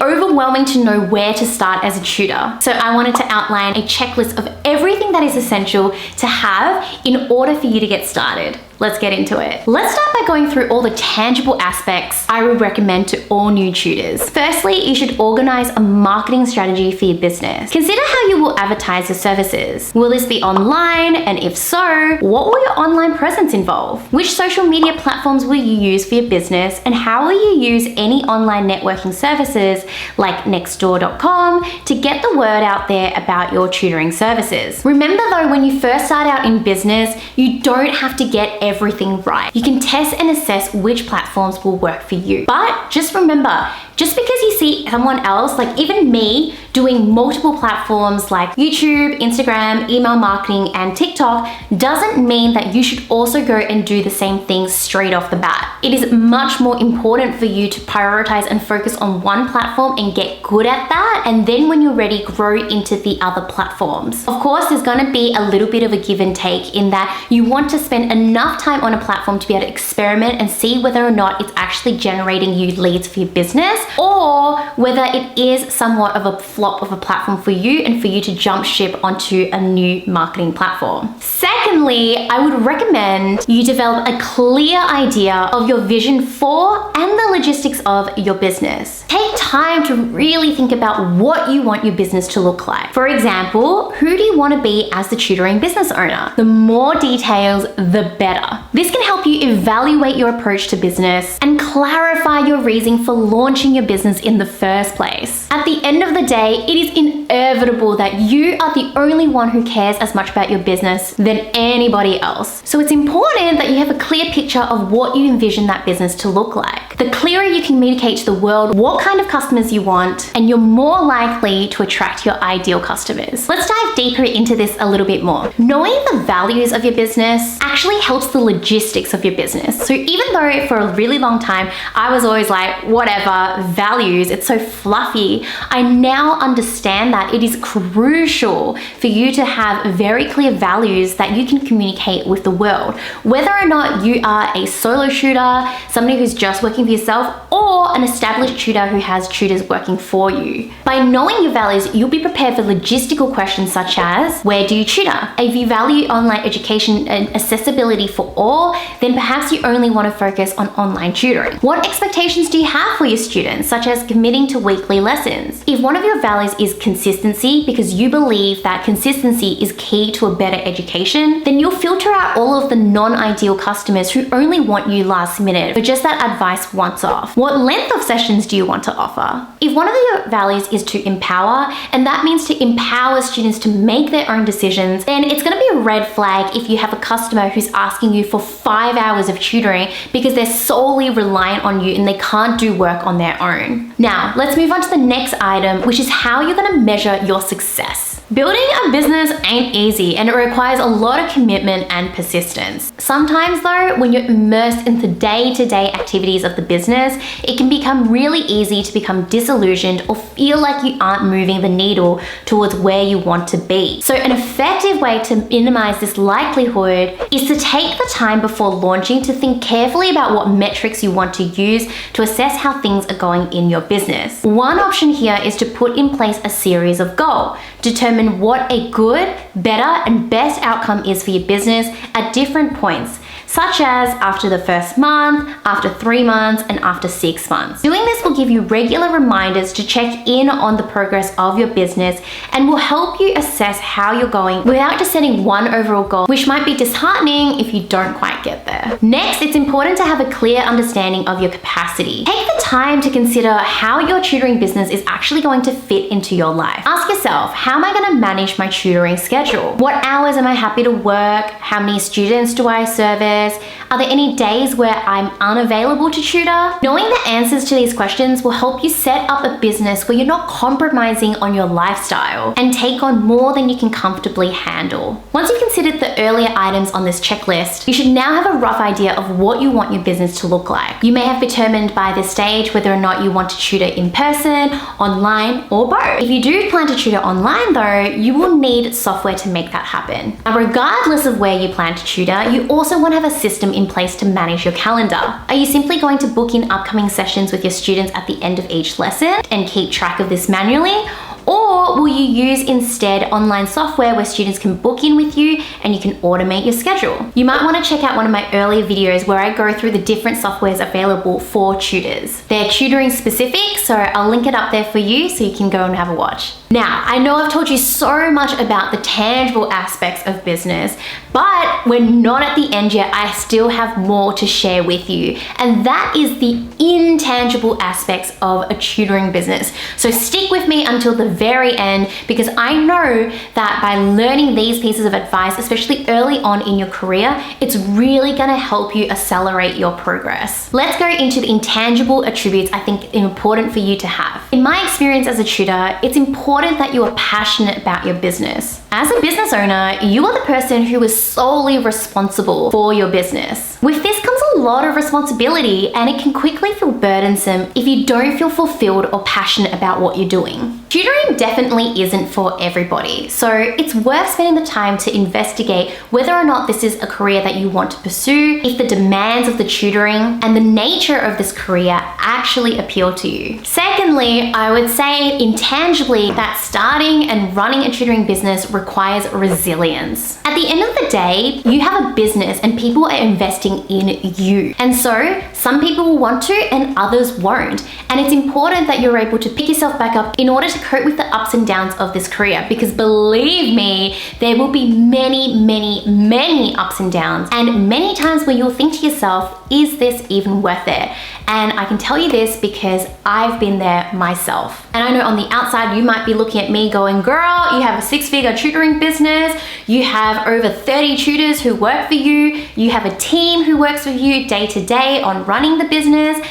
overwhelming to know where to start as a tutor. So I wanted to outline a checklist of everything that is essential to have in order for you to get started. Let's get into it. Let's start by going through all the tangible aspects I would recommend to all new tutors. Firstly, you should organize a marketing strategy for your business. Consider how you will advertise your services. Will this be online? And if so, what will your online presence involve? Which social media platforms will you use for your business? And how will you use any online networking services like nextdoor.com to get the word out there about your tutoring services? Remember though, when you first start out in business, you don't have to get everything right. You can test and assess which platforms will work for you. But just remember, just because you see someone else, like even me, doing multiple platforms like YouTube, Instagram, email marketing, and TikTok doesn't mean that you should also go and do the same things straight off the bat. It is much more important for you to prioritize and focus on one platform and get good at that. And then when you're ready, grow into the other platforms. Of course, there's gonna be a little bit of a give and take in that you want to spend enough time on a platform to be able to experiment and see whether or not it's actually generating you leads for your business, or whether it is somewhat of a flop of a platform for you and for you to jump ship onto a new marketing platform. Secondly, I would recommend you develop a clear idea of your vision for and the logistics of your business. Take time to really think about what you want your business to look like. For example, who do you want to be as the tutoring business owner? The more details, the better. This can help you evaluate your approach to business and clarify your reason for launching your business in the first place. At the end of the day, it is inevitable that you are the only one who cares as much about your business than anybody else. So it's important that you have a clear picture of what you envision that business to look like. The clearer you communicate to the world what kind of customers you want, and you're more likely to attract your ideal customers. Let's dive deeper into this a little bit more. Knowing the values of your business actually helps the logistics of your business. So even though for a really long time, I was always like, whatever, values, it's so fluffy, I now understand that it is crucial for you to have very clear values that you can communicate with the world. Whether or not you are a solo tutor, somebody who's just working for yourself, or an established tutor who has tutors working for you. By knowing your values, you'll be prepared for logistical questions such as, where do you tutor? If you value online education and accessibility for all, then perhaps you only want to focus on online tutoring. What expectations do you have for your students, such as committing to weekly lessons? If one of your values is consistency, because you believe that consistency is key to a better education, then you'll filter out all of the non-ideal customers who only want you last minute for just that advice once off. What length of sessions do you want to offer? If one of your values is to empower, and that means to empower students to make their own decisions, then it's going to be a red flag if you have a customer who's asking you for 5 hours of tutoring because they're solely reliant on you and they can't do work on their own. Now, let's move on to the next item, which is how you're going to measure your success. Building a business ain't easy, and it requires a lot of commitment and persistence. Sometimes though, when you're immersed in the day-to-day activities of the business, it can become really easy to become disillusioned or feel like you aren't moving the needle towards where you want to be. So an effective way to minimize this likelihood is to take the time before launching to think carefully about what metrics you want to use to assess how things are going in your business. One option here is to put in place a series of goals. Determine what a good, better, and best outcome is for your business at different points, such as after the first month, after 3 months, and after 6 months. Doing this will give you regular reminders to check in on the progress of your business and will help you assess how you're going without just setting one overall goal, which might be disheartening if you don't quite get there. Next, it's important to have a clear understanding of your capacity. Take the time to consider how your tutoring business is actually going to fit into your life. Ask yourself, how am I going to manage my tutoring schedule? What hours am I happy to work? How many students do I service? Are there any days where I'm unavailable to tutor? Knowing the answers to these questions will help you set up a business where you're not compromising on your lifestyle and take on more than you can comfortably handle. Once you've considered the earlier items on this checklist, you should now have a rough idea of what you want your business to look like. You may have determined by this stage whether or not you want to tutor in person, online, or both. If you do plan to tutor online though, you will need software software to make that happen. Now, regardless of where you plan to tutor, you also want to have a system in place to manage your calendar. Are you simply going to book in upcoming sessions with your students at the end of each lesson and keep track of this manually? Or will you use instead online software where students can book in with you and you can automate your schedule? You might want to check out one of my earlier videos where I go through the different softwares available for tutors. They're tutoring specific, so I'll link it up there for you so you can go and have a watch. Now, I know I've told you so much about the tangible aspects of business, but we're not at the end yet. I still have more to share with you, and that is the intangible aspects of a tutoring business. So stick with me until the very end, because I know that by learning these pieces of advice, especially early on in your career, it's really gonna help you accelerate your progress. Let's go into the intangible attributes I think are important for you to have. In my experience as a tutor, it's important that you are passionate about your business. As a business owner, you are the person who is solely responsible for your business. With this comes a lot of responsibility, and it can quickly feel burdensome if you don't feel fulfilled or passionate about what you're doing. Tutoring definitely isn't for everybody, so it's worth spending the time to investigate whether or not this is a career that you want to pursue, if the demands of the tutoring and the nature of this career actually appeal to you. Secondly, I would say intangibly that starting and running a tutoring business requires resilience. At the end of the day, you have a business and people are investing in you. And so some people will want to and others won't. And it's important that you're able to pick yourself back up in order to cope with the ups and downs of this career, because believe me, there will be many ups and downs, and many times where you'll think to yourself, is this even worth it? And I can tell you this because I've been there myself. And I know on the outside, you might be looking at me going, girl, you have a 6-figure tutoring business, you have over 30 tutors who work for you, you have a team who works with you day to day on running the business.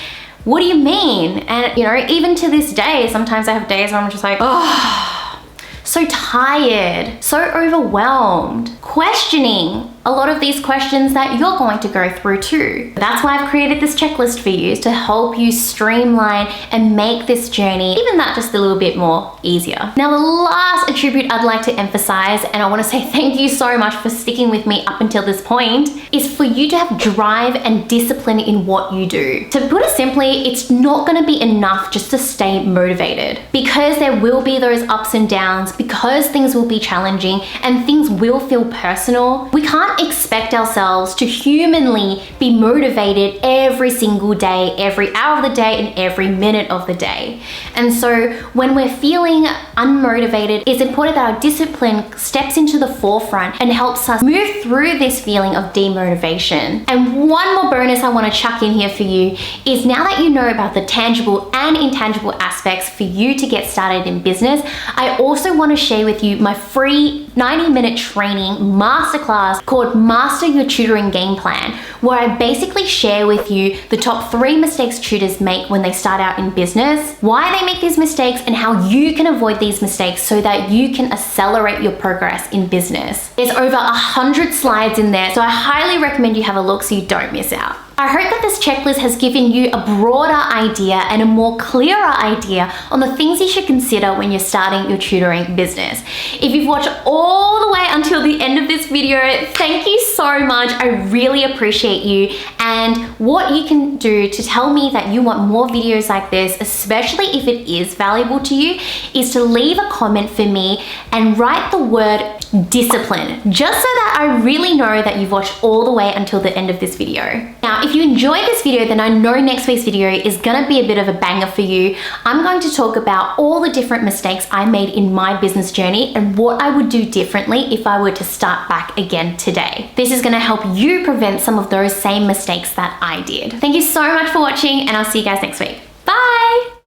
What do you mean? And you know, even to this day, sometimes I have days where I'm just like, oh, so tired, so overwhelmed, questioning a lot of these questions that you're going to go through too. That's why I've created this checklist for you, to help you streamline and make this journey, even that just a little bit more easier. Now, the last attribute I'd like to emphasize, and I want to say thank you so much for sticking with me up until this point, is for you to have drive and discipline in what you do. To put it simply, it's not going to be enough just to stay motivated, because there will be those ups and downs, because things will be challenging and things will feel personal. We can't expect ourselves to humanly be motivated every single day, every hour of the day, and every minute of the day. And so when we're feeling unmotivated, it's important that our discipline steps into the forefront and helps us move through this feeling of demotivation. And one more bonus I want to chuck in here for you is, now that you know about the tangible and intangible aspects for you to get started in business, I also want to share with you my free 90-minute training masterclass called Master Your Tutoring Game Plan, where I basically share with you the top 3 mistakes tutors make when they start out in business, why they make these mistakes, and how you can avoid these mistakes so that you can accelerate your progress in business. There's over 100 slides in there, so I highly recommend you have a look so you don't miss out. I hope that this checklist has given you a broader idea and a more clearer idea on the things you should consider when you're starting your tutoring business. If you've watched all the way until the end of this video, thank you so much. I really appreciate you. And what you can do to tell me that you want more videos like this, especially if it is valuable to you, is to leave a comment for me and write the word discipline, just so that I really know that you've watched all the way until the end of this video. Now, if you enjoyed this video, then I know next week's video is gonna be a bit of a banger for you. I'm going to talk about all the different mistakes I made in my business journey and what I would do differently if I were to start back again today. This is gonna help you prevent some of those same mistakes that I did. Thank you so much for watching, and I'll see you guys next week.